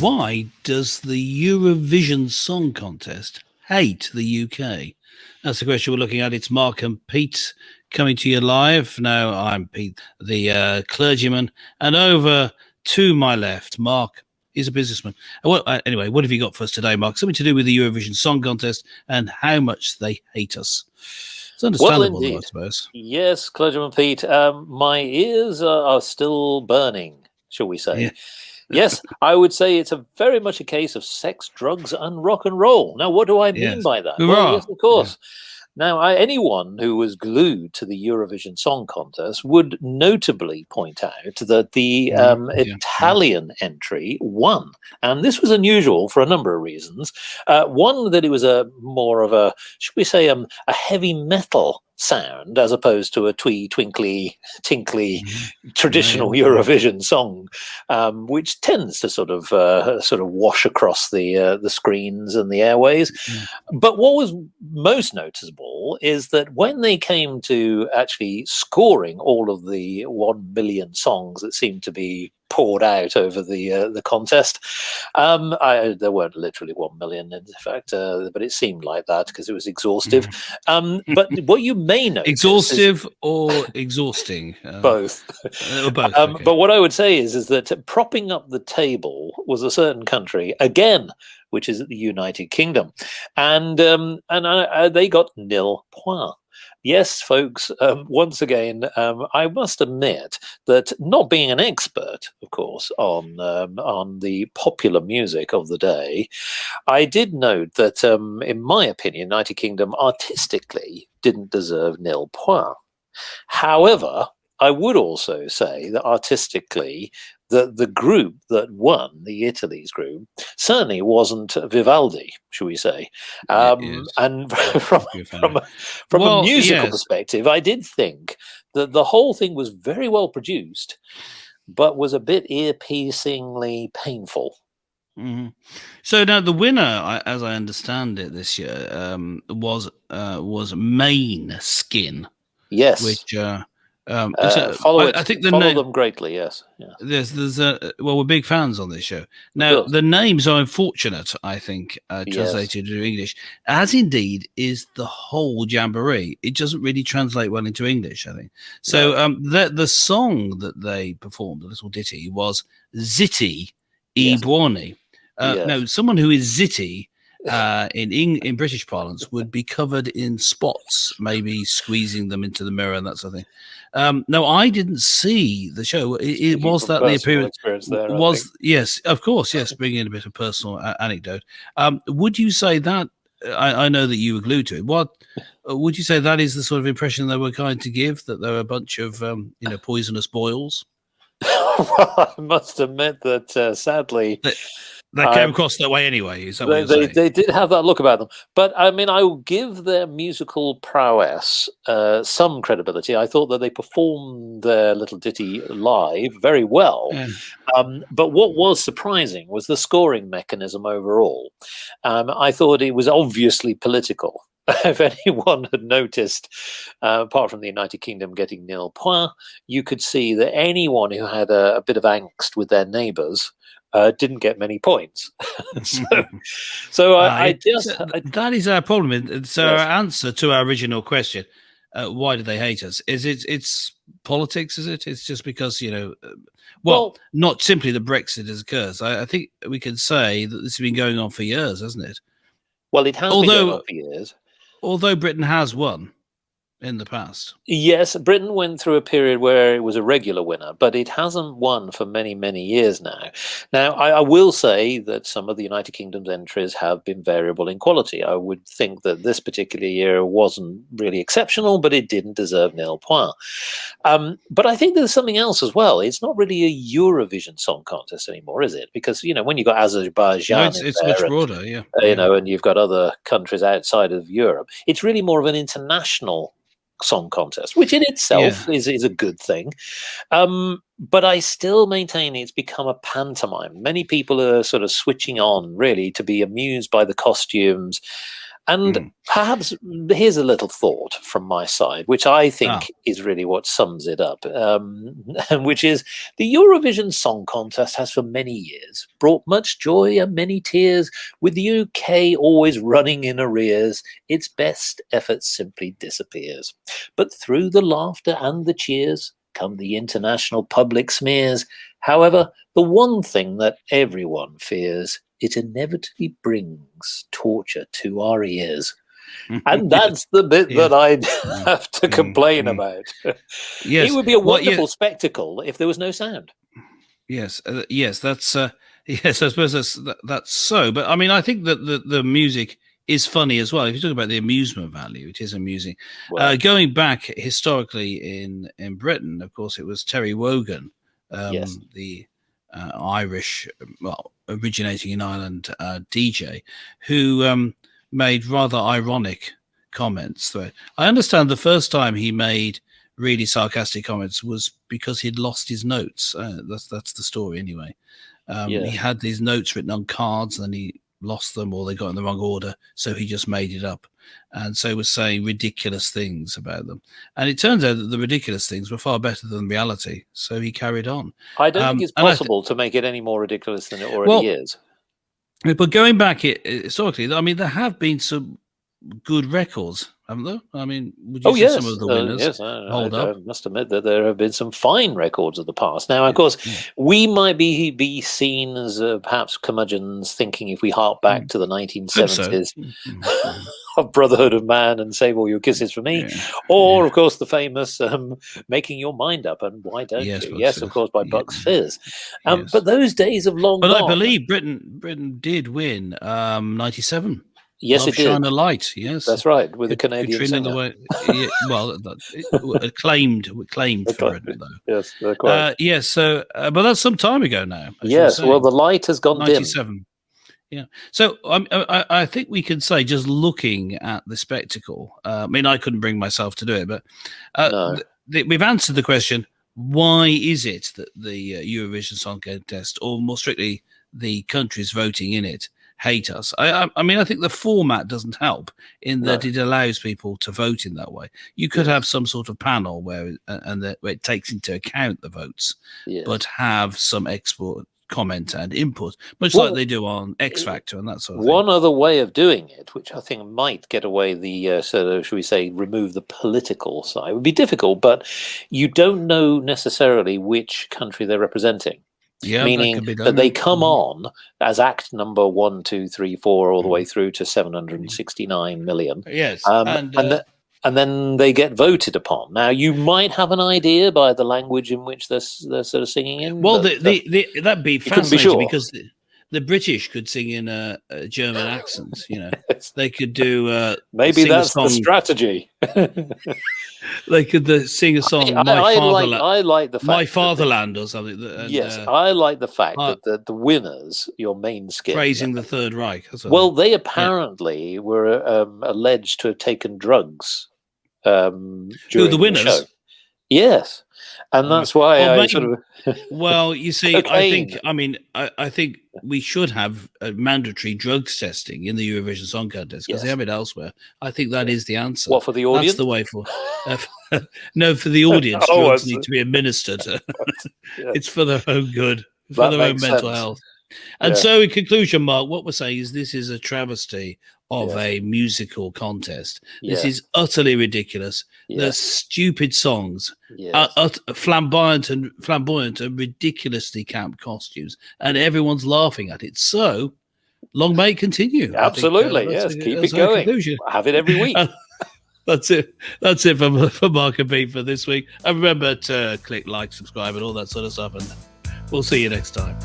Why does the Eurovision Song Contest hate the UK? That's the question we're looking at. It's Mark and Pete coming to you live. Now, I'm Pete, the clergyman, and over to my left, Mark is a businessman. Anyway, what have you got for us today, Mark? Something to do with the Eurovision Song Contest and how much they hate us. It's understandable, though, I suppose. Yes, clergyman Pete, my ears are still burning, shall we say. Yeah. Yes, I would say it's very much a case of sex, drugs, and rock and roll. Now, what do I mean by that? Hurrah. Well, yes, of course. Yeah. Now, anyone who was glued to the Eurovision Song Contest would notably point out that the Italian entry won. And this was unusual for a number of reasons. One, that it was more of a, should we say, a heavy metal sound as opposed to a twinkly, tinkly traditional Eurovision song, which tends to sort of wash across the screens and the airways. But what was most noticeable is that when they came to actually scoring all of the 1 million songs that seemed to be poured out over the contest, there weren't literally 1 million, in fact, but it seemed like that because it was exhaustive. But what you may notice, exhaustive or exhausting, both. Both. Okay. But what I would say is that propping up the table was a certain country again, which is the United Kingdom, and they got 0 points. Yes, folks, once again, I must admit that not being an expert, of course, on the popular music of the day, I did note that, in my opinion, United Kingdom artistically didn't deserve 0 points. However, I would also say that artistically, the group that won, the Italy's group, certainly wasn't Vivaldi, should we say? And from a musical perspective, I did think that the whole thing was very well produced, but was a bit ear-piercingly painful. Mm-hmm. So now the winner, as I understand it, this year was Måneskin. Yes, which. Follow them greatly, yes. Yeah. There's we're big fans on this show. Now, the names are unfortunate, I think, translated to English, as indeed is the whole jamboree. It doesn't really translate well into English, I think. So the song that they performed, the little ditty, was Ziti Ibrani. Now, someone who is Ziti in British parlance would be covered in spots, maybe squeezing them into the mirror and that sort of thing. No, I didn't see the show. It was that the appearance there, was yes, of course, yes. Bringing in a bit of personal anecdote. Would you say that? I know that you were glued to it. What would you say that is the sort of impression they were going to give? That there were a bunch of poisonous boils. Well, I must admit that sadly. That came across that way anyway. Is that what you're saying? They did have that look about them. But, I mean, I will give their musical prowess some credibility. I thought that they performed their little ditty live very well. But what was surprising was the scoring mechanism overall. I thought it was obviously political. If anyone had noticed, apart from the United Kingdom getting 0 points, you could see that anyone who had a bit of angst with their neighbours didn't get many points. That is our problem. So our answer to our original question, why do they hate us? It's politics, is it? It's just because, not simply that Brexit has occurred. I think we can say that this has been going on for years, hasn't it? Well, it has been going on for years. Although Britain has won in the past. Yes, Britain went through a period where it was a regular winner, but it hasn't won for many, many years now. Now, I will say that some of the United Kingdom's entries have been variable in quality. I would think that this particular year wasn't really exceptional, but it didn't deserve 0 points. But I think there's something else as well. It's not really a Eurovision Song Contest anymore, is it? Because, when you've got Azerbaijan, it's much broader, and you've got other countries outside of Europe, it's really more of an international song contest, which in itself is a good thing. But I still maintain it's become a pantomime. Many people are sort of switching on really to be amused by the costumes. And perhaps here's a little thought from my side, which I think is really what sums it up, which is the Eurovision Song Contest has for many years brought much joy and many tears, with the UK always running in arrears. Its best effort simply disappears. But through the laughter and the cheers come the international public smears. However, the one thing that everyone fears, it inevitably brings torture to our ears. And that's the bit that I'd have to complain about. Yes. It would be a wonderful spectacle if there was no sound. Yes, yes, that's yes. I suppose that's so. But I mean, I think that the music is funny as well. If you talk about the amusement value, it is amusing. Well, going back historically in Britain, of course, it was Terry Wogan, the Irish, well, originating in Ireland DJ, who made rather ironic comments. I understand the first time he made really sarcastic comments was because he'd lost his notes. That's the story anyway. He had these notes written on cards and he lost them, or they got in the wrong order, so he just made it up, and so he was saying ridiculous things about them, and it turns out that the ridiculous things were far better than reality, so he carried on. I don't think it's possible to make it any more ridiculous than it already is. But going back historically, I mean, there have been some good records, haven't there? I mean, would you say some of the winners hold up? I must admit that there have been some fine records of the past. Now, of course, we might be seen as perhaps curmudgeons, thinking if we hark back to the 1970s of Brotherhood of Man and Save All Your Kisses for Me, or, of course, the famous Making Your Mind Up and Why Don't You? Yes, of course, by Bucks Fizz. But those days have long gone. But I believe Britain did win 97. Yes, it did. Shine a Light. Yes, that's right. With a Canadian singer. acclaimed for Britain, though. Yes, quite. Yes. So, but that's some time ago now. Yes. Well, the light has gone 97. dim. Yeah. So I think we can say, just looking at the spectacle. I mean, I couldn't bring myself to do it, but we've answered the question: why is it that the Eurovision Song Contest, or more strictly, the countries voting in it, hate us? I mean, I think the format doesn't help in that it allows people to vote in that way. You could have some sort of panel where it takes into account the votes, but have some expert comment and input, much like they do on X Factor and that sort of thing. One other way of doing it, which I think might get away the should we say, remove the political side, it would be difficult, but you don't know necessarily which country they're representing. Meaning that they come on as act number 1, 2, 3, 4, all the way through to 769 million. Yes, and then they get voted upon. Now, you might have an idea by the language in which they're sort of singing in. Well, that'd be fascinating because the British could sing in a German accent. You know, they could do maybe that's the strategy. They could sing a song, I like the fact My Fatherland or something. I like the fact that the winners, your Måneskin, praising the Third Reich. Well, they apparently were alleged to have taken drugs during the winners? The show. Yes. And that's why well, you see, I think we should have mandatory drugs testing in the Eurovision Song Contest because they have it elsewhere. I think that is the answer. What, for the audience? That's the way for. No, for the audience, drugs need to be administered. It's for their own good, for their own mental health. And so, in conclusion, Mark, what we're saying is this is a travesty of a musical contest. This is utterly ridiculous. The stupid songs, flamboyant and ridiculously camp costumes, and everyone's laughing at it. So, long may it continue. Absolutely, yes. Keep it going. Have it every week. That's it. That's it for Mark and Pete for this week. And remember to click like, subscribe, and all that sort of stuff. And we'll see you next time.